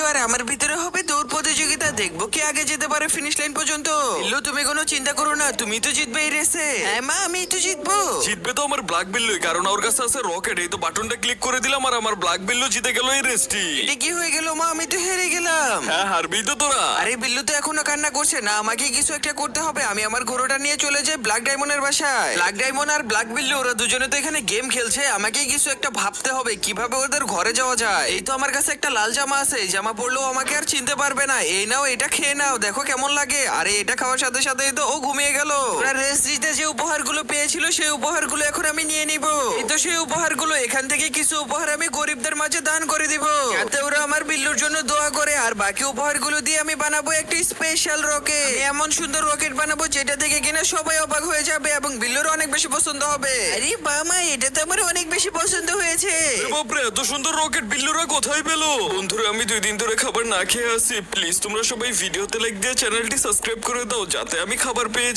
বিল্লু আর আমার ভিতরে হবে দৌড় প্রতিযোগিতা, দেখবো কে আগে যেতে পারে ফিনিশ লাইন পর্যন্ত। বিল্লু তুমি কোনো চিন্তা করো না, তুমি তো জিতবে এই রেসে। হ্যাঁ মা, আমি তো জিতবো। জিতবে তো আমার ব্ল্যাক বিল্লুই, কারণ ওর কাছে আছে রকেট। এই তো বাটনটা ক্লিক করে দিলাম আর আমার ব্ল্যাক বিল্লু জিতে গেল এই রেসটি। এটা কি হয়ে গেল মা, আমি তো হেরে গেলাম। হ্যাঁ, হারবি তো তোরা। আরে বিল্লু তো এখনো কান্না করছে না, আমাকে কিছু একটা করতে হবে। আমি আমার ঘোড়াটা নিয়ে চলে যাই ব্ল্যাক ডায়মন্ডের বাসায়। ব্ল্যাক ডায়মন্ড আর ব্ল্যাক বিল্লু ওরা দুজনে তো এখানে গেম খেলছে, আমাকে কিছু একটা ভাবতে হবে কিভাবে ওদের ঘরে যাওয়া যায়। এই তো আমার কাছে একটা লাল জামা আছে, এই জামা পরলেও আমাকে আর চিনতে পারবে না। এই নাও, এটা খেয়ে নাও, দেখো কেমন লাগে। আরে এটা খাওয়ার সাথে সাথে তো ও ঘুমিয়ে গেল। ওরা রেস জিতে যে উপহারগুলো পেয়েছিল সেই উপহারগুলো এখন আমি নিয়ে নিব। এই তো সেই উপহারগুলো, এখান থেকে কিছু উপহার আমি গরিবদের মাঝে দান করে দিব, যাতে ওরা আমার বিল্লুর জন্য দোয়া করে। আর বাকি উপহারগুলো দিয়ে আমি বানাবো একটি স্পেশাল রকেট। এমন সুন্দর রকেট বানাবো যেটা থেকে কিনা সবাই অবাক হয়ে যাবে এবং বিল্লুর অনেক বেশি পছন্দ হবে। আরে বাবা, এটা তো আমার অনেক বেশি পছন্দ হয়েছে। আরে বাপরে, এত সুন্দর রকেট বিল্লুরা কোথায় পেলো? বন্ধুরা, আমি 2 দিন ধরে খাবার না খেয়ে আছি। প্লিজ তোমরা সবাই ভিডিওতে লাইক দিয়ে চ্যানেলটি সাবস্ক্রাইব করে দাও, যাতে আমি খাবার পেয়ে যাই।